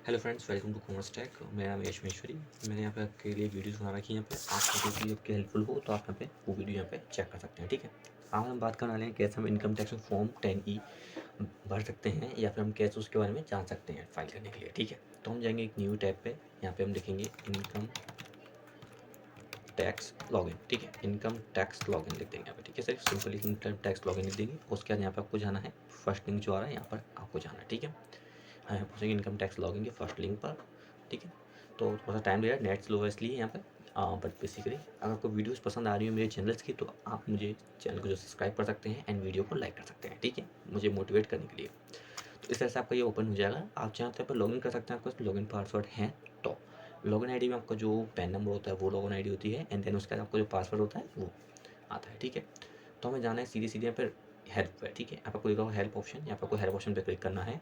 Hello friends, welcome to commerce tech. मेरा नाम यश महेश्वरी। मैंने यहाँ पे आपके लिए वीडियोस बना रखी है। यहाँ पे आपको कोई चीज़ आपकी हेल्पफुल हो तो आप यहाँ पे वो वीडियो यहाँ पे चेक कर सकते हैं। ठीक है, आज हम बात करने वाले हैं कैसे हम इनकम टैक्स फॉर्म 10E भर सकते हैं या फिर हम कैसे उसके बारे में जान सकते हैं फाइल करने के लिए। ठीक है, तो हम जाएंगे एक न्यू टैब पे। यहाँ पे हम लिखेंगे इनकम टैक्स लॉगिन। ठीक है, इनकम टैक्स लॉगिन लिख देंगे यहाँ पे। ठीक है, सिर्फ सिंपली इनकम टैक्स लॉगिन लिख देंगे। उसके बाद यहाँ पे आपको जाना है, फर्स्ट लिंक जो आ रहा है यहाँ पर आपको जाना है। ठीक है, हाँ, यहाँ पूछेंगे इनकम टैक्स लॉगिन के फर्स्ट लिंक पर। ठीक है, तो थोड़ा सा टाइम ले रहा है, नेट स्लो है इसलिए यहाँ पे। बट बेसिकली अगर आपको वीडियोस पसंद आ रही हो मेरे चैनल्स की तो आप मुझे चैनल को जो सब्सक्राइब कर सकते हैं एंड वीडियो को लाइक कर सकते हैं। ठीक है, मुझे मोटिवेट करने के लिए। तो इस तरह से आपका ये ओपन हो जाएगा। आप चाहते हैं पर लॉगिन कर सकते हैं, आपका लॉगिन पासवर्ड है तो लॉगिन आईडी में आपका जो पैन नंबर होता है वो लॉगिन आईडी होती है एंड देन उसके बाद आपका जो पासवर्ड होता है वो आता है। ठीक है, तो हमें जाना है सीधे सीधे यहाँ पर हेल्प पे। ठीक है, आपको लिखा हुआ हेल्प ऑप्शन, यहाँ पर आपको हेल्प ऑप्शन पर क्लिक करना है।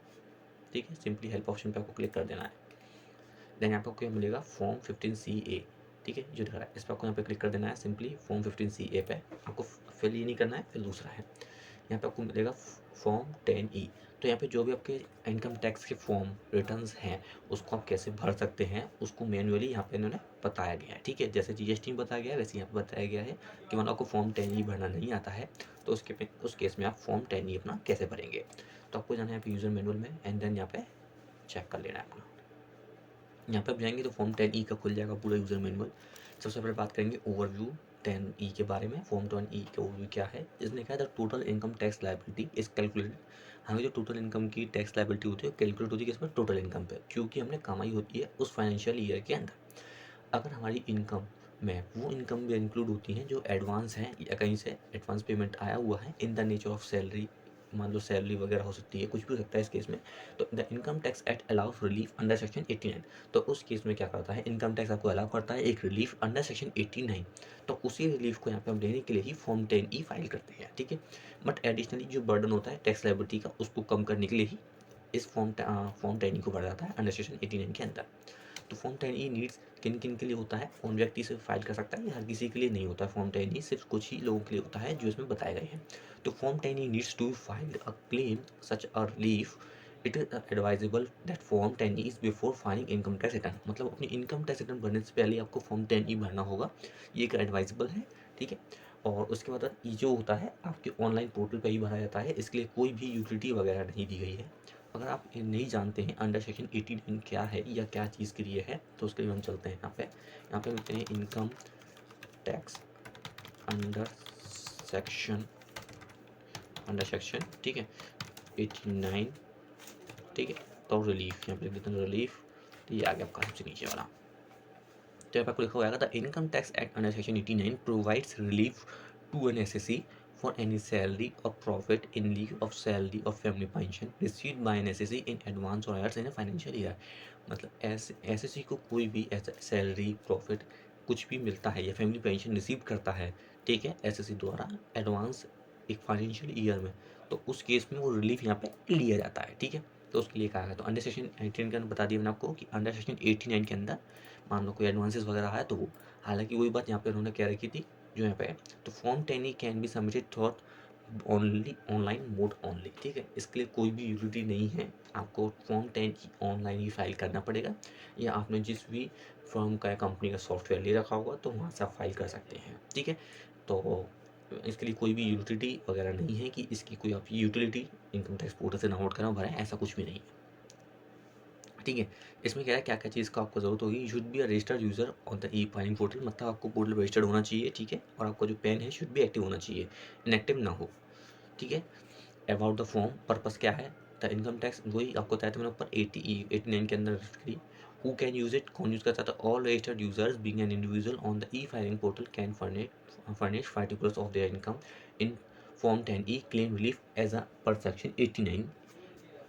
ठीक है, सिंपली हेल्प ऑप्शन पे आपको क्लिक कर देना है। देन यहाँ पे आपको मिलेगा फॉर्म 15CA। ठीक है, जो दिख रहा है इस पर आपको यहाँ पे क्लिक कर देना है। सिंपली फॉर्म 15CA पे आपको फिल ये नहीं करना है, फिर दूसरा है यहाँ पे आपको मिलेगा फॉर्म 10E। तो यहाँ पे जो भी आपके इनकम टैक्स के फॉर्म रिटर्न्स हैं उसको आप कैसे भर सकते हैं उसको मैन्युअली यहाँ पे इन्होंने बताया गया है। ठीक है, जैसे GST में बताया गया है वैसे यहाँ पे बताया गया है कि मान लो आपको फॉर्म 10E भरना नहीं आता है तो उस केस में आप फॉर्म 10E अपना कैसे भरेंगे। तो आपको जाना है यहाँ पे यूज़र मैनुअल में एंड देन यहाँ पे चेक कर लेना है अपना। यहाँ पे आप जाएंगे तो फॉर्म 10E का खुल जाएगा पूरा यूज़र मैनुअल। सबसे पहले बात करेंगे ओवरव्यू 10E के बारे में। फॉर्म 10E का ओवरव्यू क्या है, इसने कहा the total income tax liability is calculated. हमें जो टोटल इनकम की टैक्स लायबिलिटी होती है कैलकुलेट होती है किस पर, टोटल इनकम पे, क्योंकि हमने कमाई होती है उस फाइनेंशियल ईयर के अंदर। अगर हमारी इनकम में वो इनकम भी इंक्लूड होती हैं जो एडवांस हैं या कहीं से एडवांस पेमेंट आया हुआ है in the nature of salary, मान लो सैलरी वगैरह हो सकती है, कुछ भी हो सकता है इस केस में। तो the income tax act allow us relief under section 89। तो उस केस में क्या करता है, इनकम टैक्स आपको अलाउ करता है एक रिलीफ अंडर सेक्शन 89। तो उसी रिलीफ को यहाँ पे हम लेने के लिए ही फॉर्म 10E फाइल करते हैं। ठीक है, बट एडिशनली जो बर्डन होता है टैक्स लायबिलिटी का उसको कम करने के लिए ही इस फॉर्म 10E को भरा जाता है अंडर सेक्शन 89 के अंदर। तो फॉर्म 10E नीड्स किन किन के लिए होता है, कौन व्यक्ति से फाइल कर सकता है, या हर किसी के लिए नहीं होता है। फॉर्म 10E सिर्फ कुछ ही लोगों के लिए होता है जो इसमें बताए गए हैं। तो form 10E needs to file a claim such a relief. It is advisable that form 10E is before filing income tax return. मतलब अपनी इनकम टैक्स रिटर्न भरने से पहले आपको फॉर्म 10E भरना होगा, ये एक एडवाइजेबल है। ठीक है, और उसके बाद ये जो होता है आपके ऑनलाइन पोर्टल पर ही भरा जाता है, इसके लिए कोई भी यूटिलिटी वगैरह नहीं दी गई है। अगर आप ये नहीं जानते हैं अंडर सेक्शन 89 क्या है या क्या चीज़ के लिए है तो उसके लिए हम चलते हैं यहाँ पे मिलते हैं इनकम टैक्स अंडर सेक्शन ठीक है 89। ठीक है, तो रिलीफ यहाँ पे लिख देते हैं रिलीफ। तो ये आ गया आपका सबसे नीचे वाला। तो यहाँ पे आपको लिखा हुआ the income tax act under section 89 provides relief to an SSC for any salary or profit in lieu of salary or family pension received by an SSC in advance or arrears in a financial year। मतलब SSC को कोई भी ऐसा salary profit कुछ भी मिलता है या फैमिली पेंशन रिसीव करता है, ठीक है, SSC द्वारा एडवांस एक फाइनेंशियल ईयर में, तो उस केस में वो रिलीफ यहाँ पे लिया जाता है। ठीक है, तो उसके लिए कहा है। तो अंडर सेक्शन 18 के अंदर बता दिया मैंने आपको कि अंडर सेक्शन 89 के अंदर मान लो कोई एडवांसेस वगैरह है तो वो, हालांकि वही बात यहाँ पे उन्होंने क्या रखी थी जो यहाँ पे है। तो form 10E can be submitted through only online mode only. ठीक है, इसके लिए कोई भी यूटिलिटी नहीं है, आपको फॉर्म 10E ऑनलाइन ही फाइल करना पड़ेगा, या आपने जिस भी फर्म का या कंपनी का सॉफ्टवेयर ले रखा होगा तो वहाँ से आप फाइल कर सकते हैं। ठीक है, तो इसके लिए कोई भी यूटिलिटी वगैरह नहीं है कि इसकी कोई आप यूटिलिटी इनकम टैक्स पोर्टल से डाउनलोड करना भरें, ऐसा कुछ भी नहीं है। ठीक है, इसमें क्या है, क्या क्या चीज़ का आपको ज़रूरत होगी। Should be a registered user on the e filing portal, मतलब आपको पोर्टल रजिस्टर्ड होना चाहिए। ठीक है, और आपका जो पेन है शुड बी एक्टिव होना चाहिए, इनएक्टिव ना हो। ठीक है, अबाउट द फॉर्म पर्पस क्या है, द इनकम टैक्स वही आपको बताया था मैंने ऊपर 89 के अंदर करी। हु कैन यूज़ इट, कौन यूज़ कर सकता है, all registered users being an individual on the e filing portal can furnish particulars of their income in form 10E claim relief as a per section 89।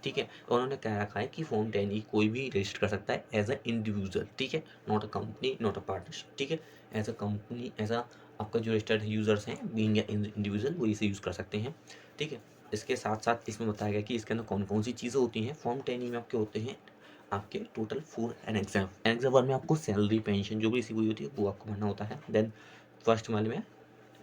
ठीक है, तो उन्होंने कह रखा है कि फॉर्म 10E कोई भी रजिस्टर कर सकता है एज अ इंडिविजुअल। ठीक है, not a company not a partnership. ठीक है, as a company as a आपका जो रजिस्टर्ड यूजर्स हैं बीइंग इंडिविजुअल वो इसे यूज़ कर सकते हैं। ठीक है, इसके साथ साथ इसमें बताया गया कि इसके अंदर कौन कौन सी चीज़ें होती हैं। फॉर्म 10E में आपके होते हैं आपके टोटल 4 एनेक्सर 1 में आपको सैलरी पेंशन जो भी रिसीव हुई होती है वो आपको भरना होता है। देन फर्स्ट वाले में,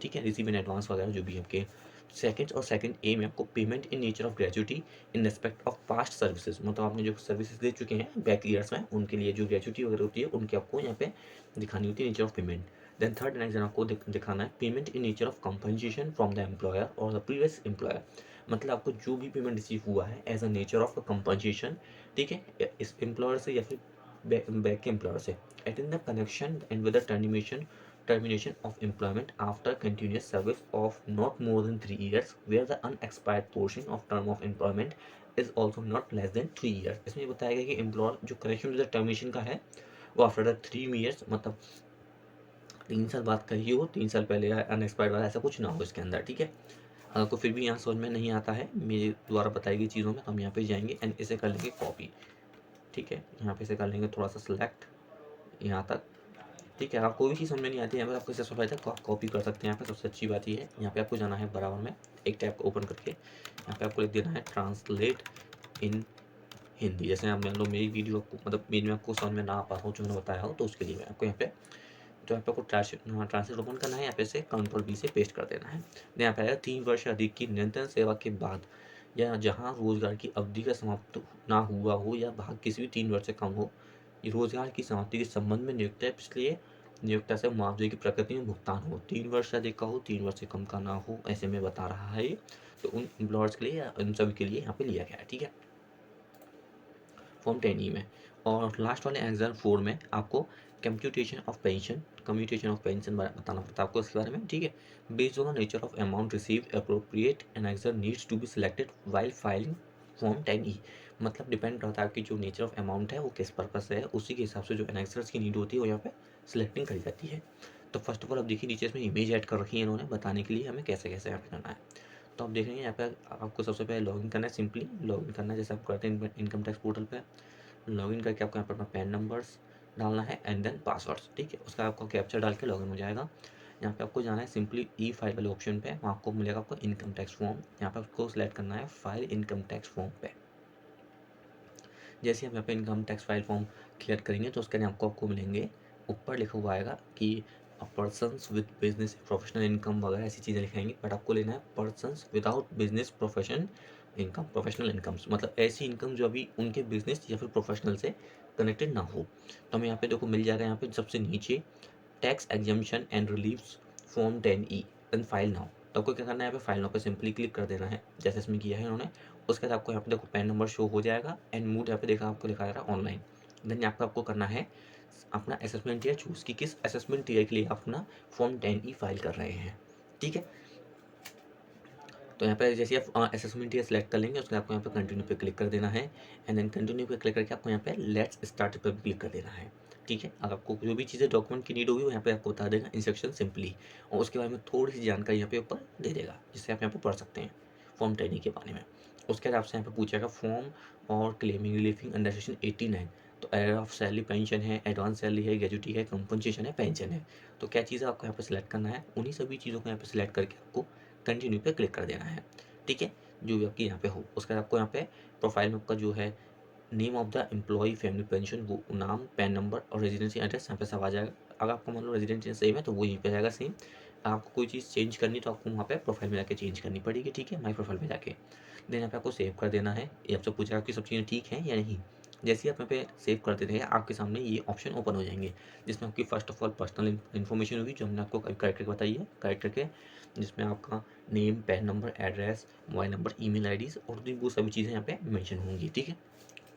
ठीक है, रिसीव इन एडवांस वगैरह जो भी आपके सेकंड और सेकंड ए में आपको payment in nature of gratuity in respect of past services, मतलब आपने जो सर्विसेज दे चुके हैं बैक ईयर्स में उनके लिए जो ग्रेजुटी वगैरह होती है उनकी आपको यहाँ पे दिखानी होती है nature of payment. Then third next आपको दिखाना है payment in nature of compensation from the employer और द प्रीवियस एम्प्लॉयर, मतलब आपको जो भी पेमेंट रिसीव हुआ है as a nature of compensation, ठीक है, इस एम्प्लॉयर से या फिर बैक के एम्प्लॉयर से, at in the connection and with the termination of employment after continuous service of not more than 3 years where the unexpired portion of term of employment is also not less than 3 years। इसमें बताया गया कि employer जो connection with termination का है वो after the 3 years, मतलब 3 साल बाद का ही हो, 3 साल पहले अनएक्सपायर्ड वाला ऐसा कुछ ना हो इसके अंदर, ठीक है। अगर कोई फिर भी यहाँ समझ में नहीं आता है मेरे द्वारा बताई गई चीज़ों में तो हम यहाँ पे जाएंगे एंड इसे कर लेंगे कॉपी, ठीक है, यहाँ पे इसे कर लेंगे थोड़ा सा सिलेक्ट यहाँ तक, ठीक है। अगर कोई भी चीज़ समझ में नहीं आती है यहाँ पर आपको इससे सफाई तक कॉपी कर सकते हैं। यहाँ पे सबसे अच्छी बात ये है यहाँ पे आपको जाना है बराबर में एक टैब को ओपन करके यहाँ पे आपको लिख देना है ट्रांसलेट इन हिंदी। जैसे आप मान लो मेरी वीडियो आपको मतलब मेरी में आपको समझ में ना आ पा रहा हो जो मैंने बताया हो तो उसके लिए मैं आपको यहाँ पे तो यहाँ पे आपको ट्रांसलेट ओपन करना है, यहाँ पे से Ctrl+V से पेस्ट कर देना है। यहाँ पे आएगा 3 वर्ष अधिक की निरंतर सेवा के बाद या जहाँ रोजगार की अवधि का समाप्त ना हुआ हो या भाग किसी भी 3 वर्ष से कम हो, रोजगार की समाप्ति के संबंध में नियोक्ता पिछले नियोक्ता से मुआवजे की प्रकृति में भुगतान हो, 3 वर्ष से अधिक का हो, 3 वर्ष से कम का ना हो, ऐसे में बता रहा है ये। तो उन एम्प्लॉयर्स के लिए या उन सभी के लिए यहाँ पे लिया गया है, ठीक है, फॉर्म 10E में। और लास्ट वाले एग्जाम 4 में आपको कम्प्यूटेशन ऑफ पेंशन बताना पड़ता है आपको इसके बारे में, ठीक है। Based on the nature of amount receive appropriate annexure needs to be selected while filing form 10E, मतलब डिपेंड करता है आपकी जो नेचर ऑफ अमाउंट है वो किस पर्पस से है, उसी के हिसाब से जो एनेक्सर्स की नीड होती है वो यहाँ पे सिलेक्टिंग करी जाती है। तो फर्स्ट ऑफ ऑल अब देखिए नीचे इसमें इमेज ऐड कर रखी है इन्होंने बताने के लिए हमें कैसे कैसे यहाँ पे करना है। तो आप देखेंगे यहाँ पे आपको सबसे पहले लॉगिन करना है, सिंपली लॉगिन करना है जैसे आप करते हैं इनकम टैक्स पोर्टल पे। लॉगिन करके आपको यहाँ पर अपना पैन नंबर्स डालना है एंड देन पासवर्ड्स, ठीक है, उसका आपको कैप्चर डाल के लॉगिन हो जाएगा। यहाँ पे आपको जाना है सिंपली ई फाइल वाले ऑप्शन पे, वहाँ आपको मिलेगा आपको इनकम टैक्स फॉर्म, यहाँ पे आपको सिलेक्ट करना है फाइल इनकम टैक्स फॉर्म पे। जैसे हम यहाँ पे income tax file form clear करेंगे तो उसके लिए आपको मिलेंगे ऊपर लिखा हुआ आएगा कि persons with business professional income वगैरह ऐसी चीज़ें लिखाएंगे, बट आपको लेना है persons without business professional incomes, मतलब ऐसी इनकम जो अभी उनके बिजनेस या फिर प्रोफेशनल से कनेक्टेड ना हो। तो हमें यहाँ पे देखो मिल जाएगा यहाँ पे सबसे नीचे tax exemption and relieves form 10E and file now. तो आपको क्या करना है यहाँ पे फाइल नाउ पे सिंपली क्लिक कर देना है जैसे इसमें किया है उन्होंने। उसके बाद आपको यहाँ पे देखो पैन नंबर शो हो जाएगा एंड मूड यहाँ पे देखा आपको लिखा जा रहा है ऑनलाइन। देन यहाँ पे आपको करना है अपना असेसमेंट ईयर चूज़ कि किस असेसमेंट ईयर के लिए आप अपना फॉर्म 10E फाइल कर रहे हैं, ठीक है। तो यहाँ पे जैसे आप असेसमेंट ईयर सेलेक्ट कर लेंगे उसके बाद आपको यहाँ पे कंटिन्यू पे क्लिक कर देना है एंड देन कंटिन्यू पे क्लिक करके आपको यहाँ पे लेट्स स्टार्ट पे क्लिक कर देना है, ठीक है। अगर आपको जो भी चीज़ें डॉक्यूमेंट की नीड होगी वो यहाँ पे आपको बता देगा इंस्ट्रक्शन सिंपली, और उसके बारे में थोड़ी सी जानकारी यहाँ पे ऊपर दे देगा जिससे आप यहाँ पे पढ़ सकते हैं फॉर्म 10E के बारे में। उसके बाद आपसे यहाँ पे पूछेगा फॉर्म और क्लेमिंग रिलीफिंग अंडर सेक्शन 89, तो एयर ऑफ सैलरी पेंशन है, एडवांस सैलरी है, ग्रेजुटी है, कंपनसेशन है, पेंशन है। तो क्या चीज़ आपको यहाँ पे सिलेक्ट करना है, उन्हीं सभी चीज़ों को यहाँ पे सिलेक्ट करके आपको कंटिन्यू पे क्लिक कर देना है, ठीक है, जो भी आपकी यहाँ पे हो। उसके बाद आपको यहाँ पे प्रोफाइल में आपका जो है name of the employ family pension वो नाम पैन नंबर और रेजिडेंसी एड्रेस यहाँ पे सब आ जाएगा। अगर आपको मान लो रेजिडेंसी सेम है तो वो यहीं पे जाएगा सेम। आपको कोई चीज़ चेंज करनी तो आपको वहाँ पे प्रोफाइल में जाके चेंज करनी पड़ेगी, ठीक है, माई प्रोफाइल में जाके। देन यहाँ पे आपको सेव कर देना है, ये आपसे पूछेगा आपकी सब चीज़ें ठीक हैं या नहीं। जैसे ही आप यहाँ पे सेव कर देते हैं आपके सामने ये ऑप्शन ओपन हो जाएंगे जिसमें आपकी first of all personal information होगी जो हमने आपको करेक्ट करके बताई है, करेक्ट करके जिसमें आपका name pan number address mobile number email IDs और भी वो सभी चीज़ें यहाँ पे मेंशन होंगी, ठीक है,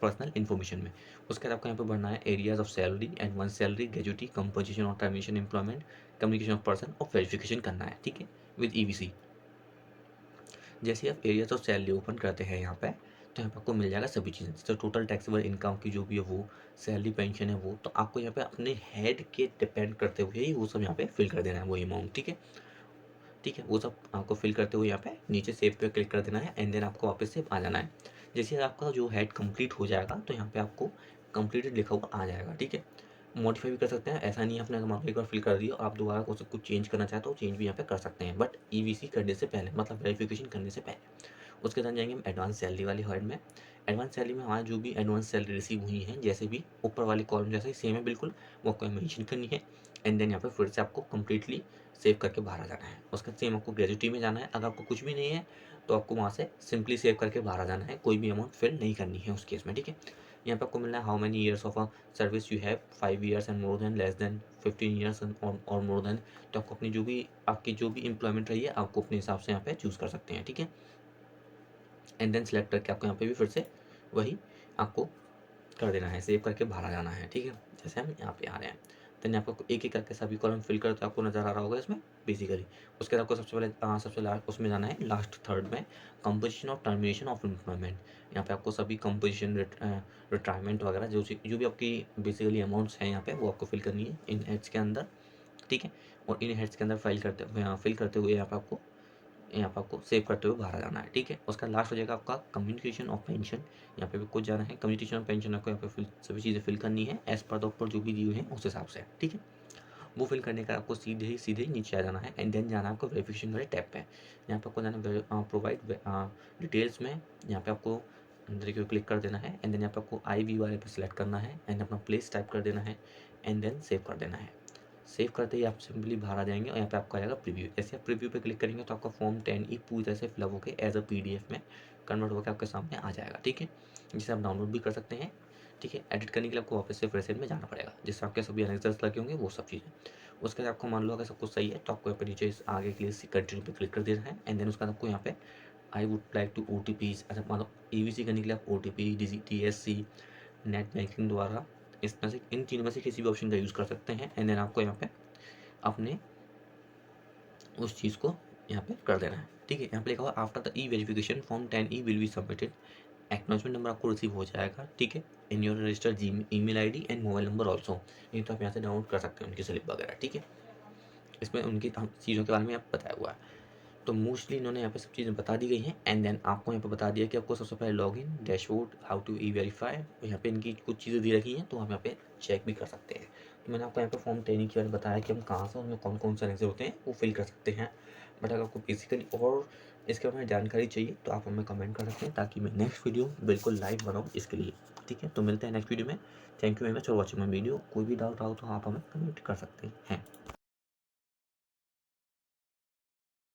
पर्सनल इन्फॉर्मेशन में। उसके बाद आपको यहाँ पे भरना है arrears of salary, advance salary, gratuity, composition और termination employment, communication of person और वेरिफिकेशन करना है, ठीक है, विद ईवीसी। जैसे आप एरियाज ऑफ सैलरी ओपन करते हैं यहाँ पे तो यहाँ पे आपको मिल जाएगा सभी चीज़ें, जैसे टोटल टैक्सेबल इनकम की जो भी है वो, सैलरी पेंशन है वो, तो आपको यहाँ पे अपने हेड के डिपेंड करते हुए ही वो सब यहाँ पे फिल कर देना है वो अमाउंट, ठीक है, ठीक है, वो सब आपको फिल करते हुए यहाँ पे नीचे सेव पे क्लिक कर देना है एंड देन आपको वापस से आ जाना है। जैसे आपका जो हेड कंप्लीट हो जाएगा तो यहाँ पे आपको कंप्लीटेड लिखा हुआ आ जाएगा, ठीक है। मॉडिफाई भी कर सकते हैं, ऐसा नहीं है आपने अगर एक बार फिल कर दिया आप दोबारा कुछ चेंज करना चाहते हो चेंज भी यहाँ पे कर सकते हैं, बट ईवीसी करने से पहले मतलब वेरिफिकेशन करने से पहले। उसके बाद जाएंगे हम एडवांस सैलरी वाली हेड में। एडवांस सैलरी में हमारा जो भी एडवांस सैलरी रिसीव हुई है जैसे भी ऊपर वाली कॉलम जैसे सेम है बिल्कुल, वो आपको मेंशन करनी है एंड देन यहाँ पे फिर से आपको कंप्लीटली सेव करके बाहर आ जाना है। उसके बाद सेम आपको ग्रेजुटी में जाना है। अगर आपको कुछ भी नहीं है तो आपको वहाँ से सिंपली सेव करके बाहर आ जाना है, कोई भी अमाउंट फिल नहीं करनी है उस केस में, ठीक है। यहाँ पे आपको मिलना है how many years of a service you have, 5 years and more than, less than 15 years और मोर देन। तो आपको अपनी आपकी जो भी एम्प्लॉयमेंट रही है आपको अपने हिसाब से यहाँ पे चूज़ कर सकते हैं, ठीक है। एंड देन सेलेक्ट करके आपको यहाँ पे भी फिर से वही आपको कर देना है, सेव करके बाहर आ जाना है, ठीक है। जैसे हम यहाँ पे आ रहे हैं, देन आपको एक एक करके सभी कॉलम फिल करते आपको नज़र आ रहा होगा इसमें बेसिकली। उसके बाद आपको सबसे लास्ट उसमें जाना है, लास्ट थर्ड में, composition of termination of employment. यहाँ पे आपको सभी कंपोजिशन, रिटायरमेंट वगैरह जो भी आपकी बेसिकली अमाउंट्स हैं यहाँ पे वो आपको फिल करनी है इन हेड्स के अंदर, ठीक है। और इन हेड्स के अंदर फिल करते हुए यहाँ पे आपको सेव करते हुए बाहर आ जाना है, ठीक है। उसका लास्ट हो जाएगा आपका कम्युनिकेशन ऑफ पेंशन। यहाँ पे भी कुछ जाना है, कम्युनिकेशन ऑफ पेंशन आपको यहाँ पे सभी चीज़ें फिल करनी है एज पर द ऊपर जो भी दिए हुए हैं उस हिसाब से, ठीक है। वो फिल करने का आपको सीधे नीचे आ जाना है एंड देन जाना है आपको वेरिफिकेशन वाले टैब पे। यहाँ पे आपको जाना प्रोवाइड डिटेल्स में, यहाँ पे आपको अंदर की ओर क्लिक कर देना है एंड देन यहाँ पे आपको IV वाले पे सिलेक्ट करना है एंड अपना प्लेस टाइप कर देना है एंड देन सेव कर देना है। सेव करते ही आप सिंपली बाहर आ जाएंगे और यहाँ पे आपका आएगा प्रीव्यू। जैसे आप प्रीव्यू पे क्लिक करेंगे तो आपका फॉर्म 10E पूरी तरह से फिलअप होकर एज अ PDF में कन्वर्ट होकर आपके सामने आ जाएगा, ठीक है। जिसे आप डाउनलोड भी कर सकते हैं, ठीक है। एडिट करने के लिए आपको वापस से फ्रेश में जाना पड़ेगा, जिससे आपके सभी एनेक्सर्स लगे होंगे वो सब चीज़ें। उसके बाद आपको मान लो अगर सब कुछ सही है तो आपको यहाँ पे नीचे आगे के लिए कंटिन्यू पे क्लिक कर देना है एंड देन उसके बाद आपको यहाँ पे I would like to OTPs, अच्छा मान लो EVC करने के लिए आप OTP, DSC, नेट बैंकिंग द्वारा इसमें से इन तीनों में से किसी भी ऑप्शन का यूज़ कर सकते हैं एंड देन आपको यहाँ पे अपने उस चीज़ को यहाँ पे कर देना है, ठीक है। यहाँ पे लिखा हुआ after the verification form 10E will be submitted, acknowledgement number आपको रिसीव हो जाएगा, ठीक है। In your registered email ID and mobile number also. ये तो आप यहाँ से डाउनलोड कर सकते हैं उनकी स्लिप वगैरह, ठीक है। इसमें उनकी चीज़ों के बारे में आप बताया हुआ है। तो मोस्टली इन्होंने यहाँ पे सब चीज़ें बता दी गई हैं एंड देन आपको यहाँ पे बता दिया कि आपको सबसे पहले login, dashboard, how to verify, यहाँ पे इनकी कुछ चीज़ें दी रखी हैं तो हम यहाँ पे चेक भी कर सकते हैं। तो मैंने आपको यहाँ पे फॉर्म 10 के बारे में बताया कि हम कहाँ से उनमें कौन कौन से ऐसे होते हैं वो फिल कर सकते हैं। बट अगर आपको बेसिकली और इसके बारे में जानकारी चाहिए तो आप हमें कमेंट कर सकते हैं ताकि मैं नेक्स्ट वीडियो बिल्कुल लाइव बनाऊँ इसके लिए, ठीक है। तो मिलते हैं नेक्स्ट वीडियो में। Thank you very much for watching my video. कोई भी डाउट हो तो आप हमें कमेंट कर सकते हैं।